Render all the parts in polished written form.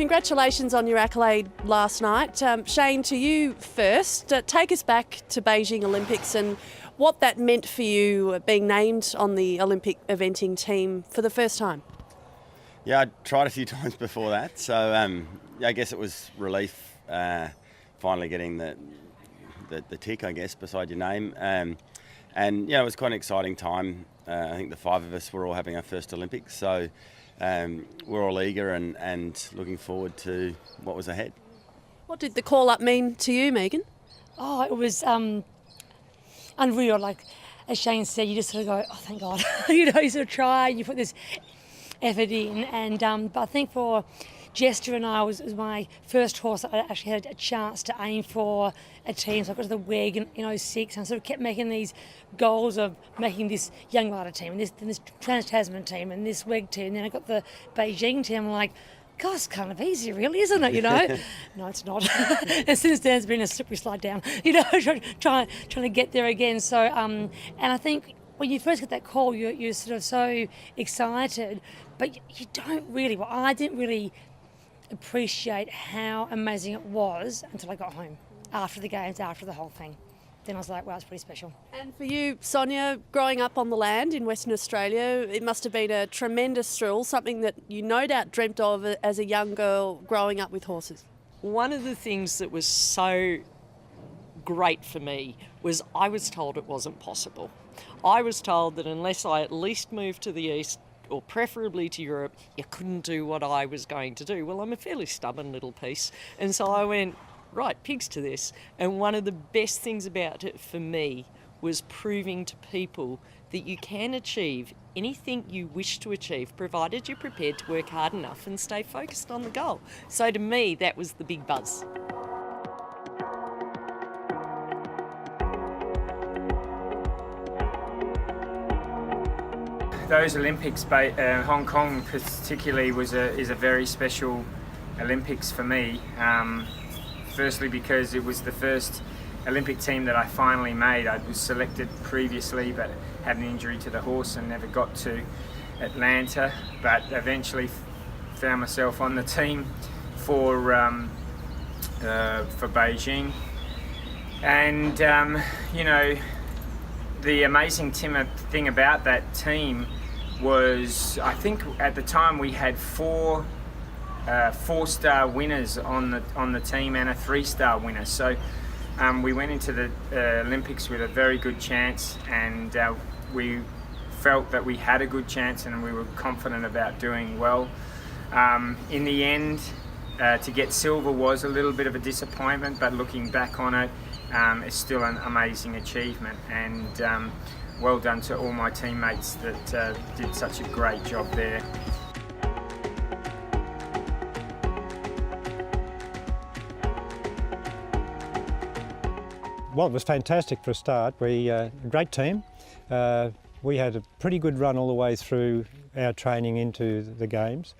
congratulations on your accolade last night. Shane, to you first, take us back to Beijing Olympics and what that meant for you being named on the Olympic eventing team for the first time. Yeah, I tried a few times before that, so I guess it was relief finally getting the tick, I guess, beside your name. And yeah, it was quite an exciting time. I think the five of us were all having our first Olympics, so we're all eager and looking forward to what was ahead. What did the call-up mean to you, Megan? Oh, it was unreal. Like, as Shane said, you just sort of go, oh, thank God. You sort of try, you put this effort in. And but I think for Jester and I was my first horse I actually had a chance to aim for a team. So I got to the WEG in 06 and sort of kept making these goals of making this young rider team and this Trans-Tasman team and this WEG team. And then I got the Beijing team. I'm like, God, it's kind of easy, really, isn't it, No, it's not. And since then, it's been a slippery slide down, trying to get there again. So, and I think when you first get that call, you're sort of so excited, but you don't really, well, I didn't really appreciate how amazing it was until I got home, after the games, after the whole thing. Then I was like, wow, it's pretty special. And for you, Sonia, growing up on the land in Western Australia, it must have been a tremendous thrill, something that you no doubt dreamt of as a young girl growing up with horses. One of the things that was so great for me was I was told it wasn't possible. I was told that unless I at least moved to the east, or preferably to Europe, you couldn't do what I was going to do. Well, I'm a fairly stubborn little piece, and so I went, right, pigs to this. And one of the best things about it for me was proving to people that you can achieve anything you wish to achieve, provided you're prepared to work hard enough and stay focused on the goal. So to me, that was the big buzz. Those Olympics, Hong Kong particularly, is a very special Olympics for me. Firstly, because it was the first Olympic team that I finally made. I was selected previously, but had an injury to the horse and never got to Atlanta. But eventually found myself on the team for Beijing. And the amazing thing about that team was, I think at the time we had four 4-star winners on the team and a 3-star winner. So we went into the Olympics with a very good chance, and we felt that we had a good chance and we were confident about doing well. In the end, to get silver was a little bit of a disappointment, but looking back on it, it's still an amazing achievement, and well done to all my teammates that did such a great job there. Well, it was fantastic for a start. We a great team. We had a pretty good run all the way through our training into the games.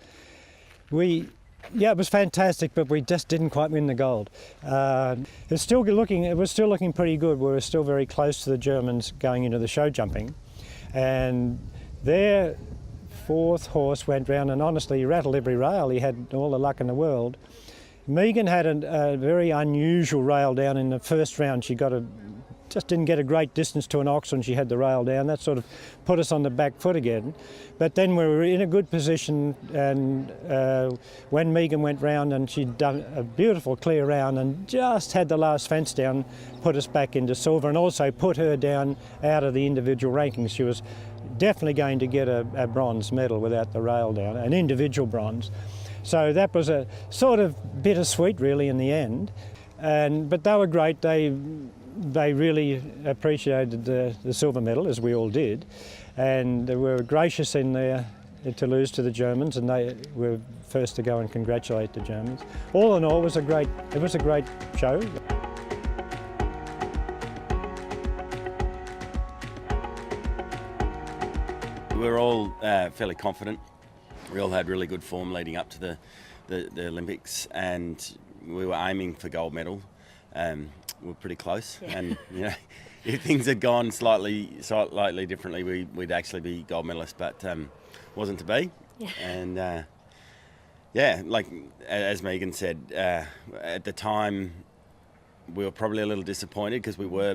It was fantastic, but we just didn't quite win the gold. It was still looking pretty good. We were still very close to the Germans going into the show jumping, and their 4th horse went round and honestly he rattled every rail. He had all the luck in the world. Megan had a very unusual rail down in the first round. She just didn't get a great distance to an ox when she had the rail down. That sort of put us on the back foot again. But then we were in a good position, and when Megan went round and she'd done a beautiful clear round and just had the last fence down, put us back into silver and also put her down out of the individual rankings. She was definitely going to get a bronze medal without the rail down, an individual bronze. So that was a sort of bittersweet really in the end. But they were great. They really appreciated the silver medal, as we all did, and they were gracious in there to lose to the Germans, and they were first to go and congratulate the Germans. All in all, it was a great show. We were all fairly confident. We all had really good form leading up to the Olympics, and we were aiming for gold medal. We were pretty close, yeah. And if things had gone slightly differently, we'd actually be gold medalists, but wasn't to be. Yeah. And Yeah, like as Megan said, at the time we were probably a little disappointed because we were,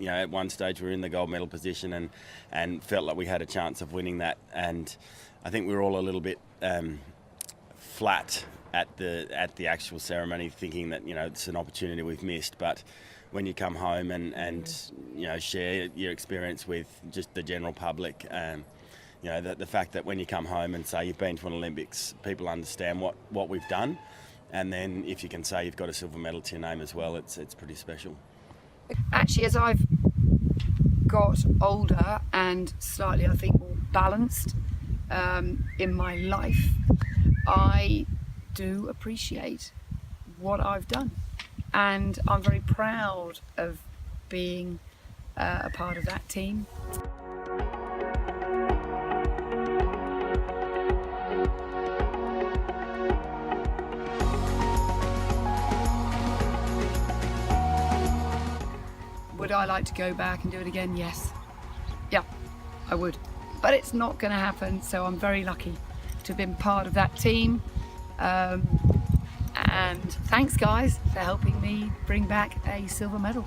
at one stage we were in the gold medal position and felt like we had a chance of winning that. And I think we were all a little bit flat at the actual ceremony, thinking that it's an opportunity we've missed. But when you come home and share your experience with just the general public, the fact that when you come home and say you've been to an Olympics, people understand what we've done, and then if you can say you've got a silver medal to your name as well, it's pretty special. Actually, as I've got older and slightly, I think, more balanced in my life, I do appreciate what I've done, and I'm very proud of being a part of that team. Would I like to go back and do it again? Yes. Yeah, I would. But it's not going to happen, so I'm very lucky to have been part of that team. And thanks, guys, for helping me bring back a silver medal.